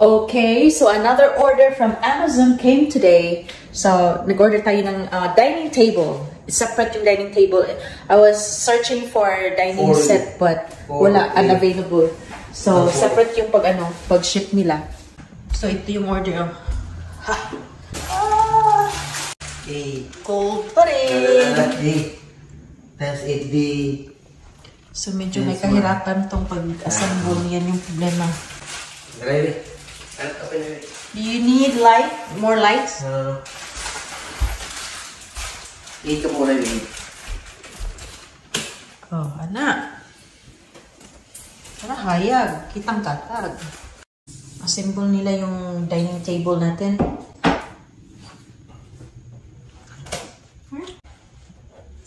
Okay, so another order from Amazon came today. So, nag-order tayo ng dining table. Separate yung dining table. I was searching for dining set but wala, unavailable. So, separate yung pag-ship nila. So, ito yung order. Ha! Cold pa rin! Times 8D. So, medyo may kahirapan tong pag-assemble. Yan yung problema. Do you need light? More lights? No. Ito muna yun. Oh, anak. Para hayag. Kitang katag. Assemble nila yung dining table natin.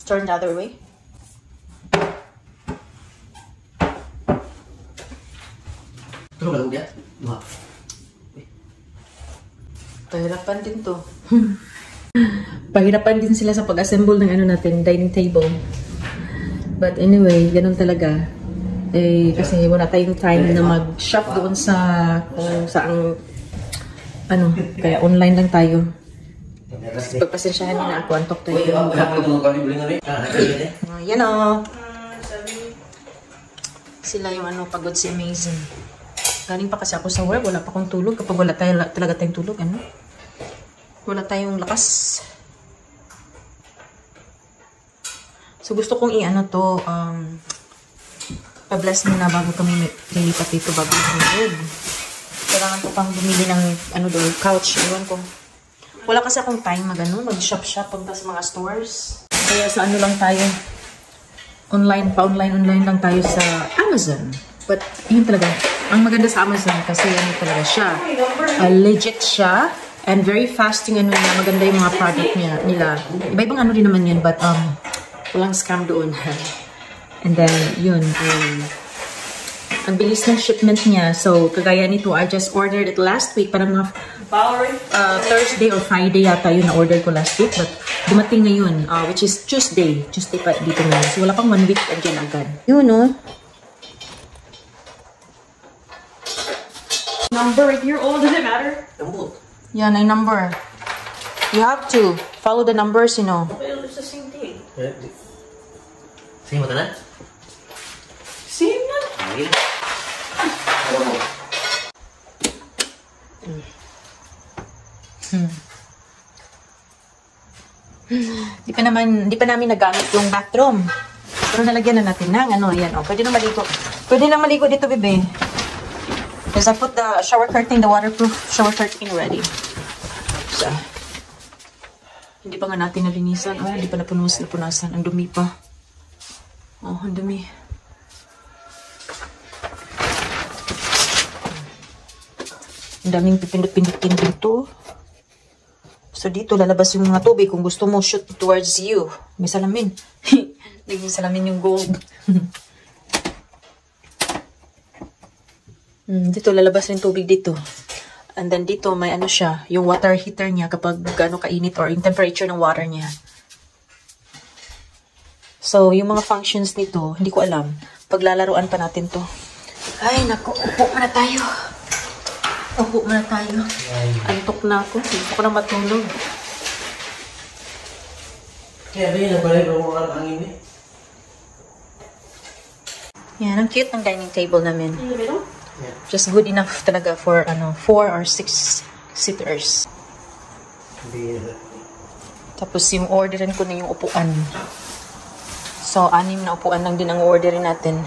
Turn the other way. Ito ba lang Wow. Pahirapan din to. Pahirapan din sila sa pag-assemble ng natin, dining table. But anyway, ganun talaga. Eh, kasi wala tayong time na mag-shop doon sa kung saang kaya online lang tayo. Pagpasensyahan niyo na ako, antok tayo. Yan o. Sila yung pagod si Amazing. Galing pa kasi ako sa work, wala pa akong tulog. Kapag wala talaga tayong tulog, wala tayong lakas. So gusto kong pa-bless muna bago kami lilipat dito bago tulog. Kailangan ko pang bumili ng doon, couch. Iwan ko. Wala kasi akong time mag-shop-shop punta sa mga stores. Kaya sa lang tayo. Online lang tayo sa Amazon. But yun talaga, ang maganda sa Amazon kasi talaga siya. Legit siya and very fast yung maganda yung mga product nila. Iba-ibang din naman yun but walang scam doon. And then yun, ang bilis ng shipment niya. So kagaya nito, I just ordered it last week. Parang mga Thursday or Friday yata yun na-order ko last week. But dumating na yun, which is Tuesday. Tuesday pa dito na. So wala pang 1 week again agad. Yun Number right here. Oh, does it matter? Yeah, my number. You have to follow the numbers, Well, it's the same thing. Same with that? Same na. Di pa namin nagamit yung bathroom. Pero nalagyan na natin ng yan Pwede nang maligo. Pwede nang maligo dito, bebe. Because I put the shower curtain, the waterproof shower curtain ready. So, hindi pa nga natin nalinisan. Hindi pa napunasan. Ang dumi pa. Oh, ang dumi. Ang daming pipindot-pindutin dito. So, dito lalabas yung mga tubig. Kung gusto mo, shoot towards you. May salamin. May salamin yung gold. Dito lalabas rin tubig dito. And then dito may siya, yung water heater niya kapag kainit or yung temperature ng water niya. So, yung mga functions nito, hindi ko alam. Paglalaruan pa natin to. Ay, naku, upo muna tayo. Antok na ako. Hindi ko na matulog. Kaya ba yun, nagbalay mo ang angin Yan, ang cute ng dining table namin. In the middle? Yeah. Just good enough talaga for 4 or 6 sitters. Tapos yung orderin ko na yung upuan. So 6 na upuan lang din ang orderin natin.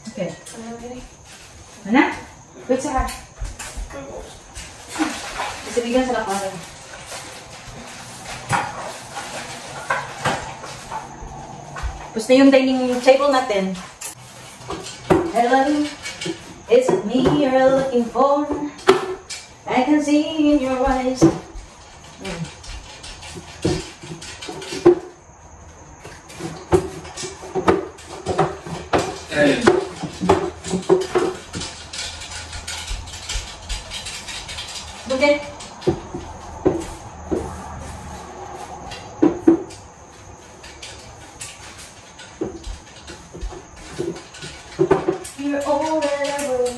Okay. Anak? Wait, Sarah. Isabigan sa lakaran. Tapos na yung dining table natin. Hello, is it me you're looking for? I can see in your eyes. Okay. You're all that I want,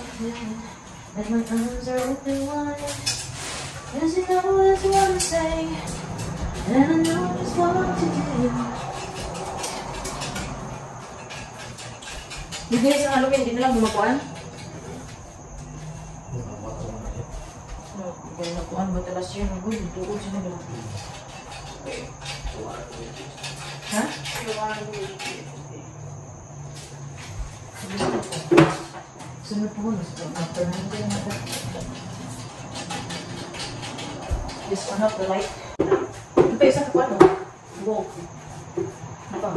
and my arms are open wide. Cause you know that's what to say, and I know just what to do. Bigay sa Halloween, hindi na lang bumakuan? Bigay na kuan, ba't alas yun? Tukod siya na lang. Ha? Sunod po, after 9 din natin. Just turn off the light. Ito pa isa ka pa, no? Go. Ano pa?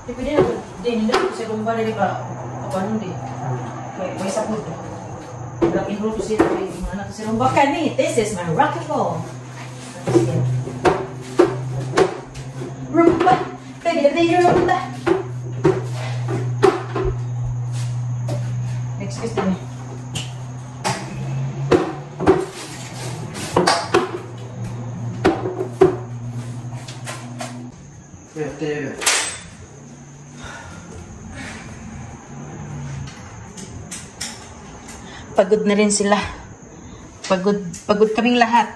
Pwede na, hindi ko sa rumba na ba? Paano hindi? May sapod. Rock and roll to sit. Mga anak sa rumba ka ni. This is my rock and roll. Rumba! Pwede rumba! Excuse me. Pagod na rin sila. Pagod kaming lahat.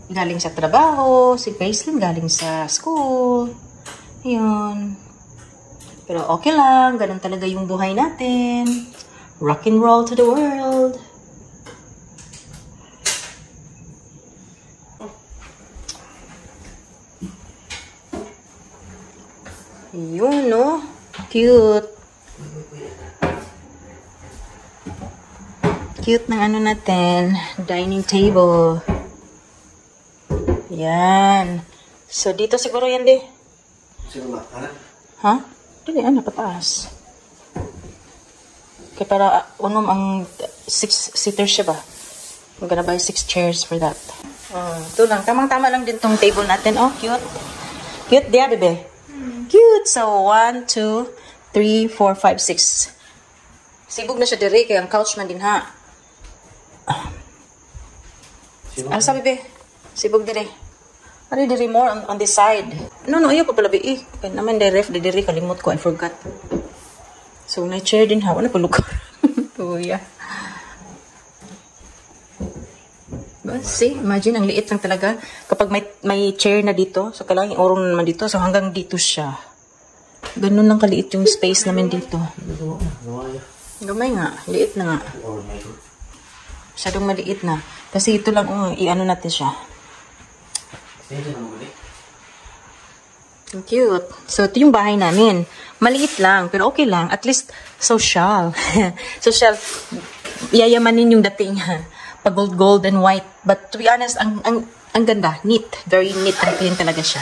Galing sa trabaho, si Paisley galing sa school. Ayun. Pero okay lang, ganun talaga yung buhay natin. Rock and roll to the world. Yun, no? Cute. Cute ng ano natin. Dining table. Yan. So, dito siguro yan, di. Sino ba? Ano? Ha? Dili, ano, pataas. Kaya para unom ang 6-seater siya ba? I'm gonna buy 6 chairs for that. Ito lang. Tamang-tama lang din tong table natin. Oh, cute. Cute, diya, bebe. Cute. So, 1, 2, 3, 4, 5, 6. Sibog na siya dire, kaya ang couch man din, ha? Ano sabi, be? Sibog dire. Ano dire more on this side? No, ayaw pa pala, be. Kaya naman, ref, dire, kalimot ko. I forgot. So, na-chair din, ha? Ano pa lugar? Tuya. See, imagine, ang liit lang talaga. Kapag may chair na dito, so kailangan orong naman dito, so hanggang dito siya. Ganun lang kaliit yung space namin dito. Gamay nga, liit na nga. Masyadong maliit na. Kasi ito lang, i-ano natin siya. Cute. So, ito yung bahay namin. Maliit lang, pero okay lang. At least, social. Social. Yayamanin yung dating. Pag gold and white. But to be honest, ang ganda. Neat. Very neat and clean talaga siya.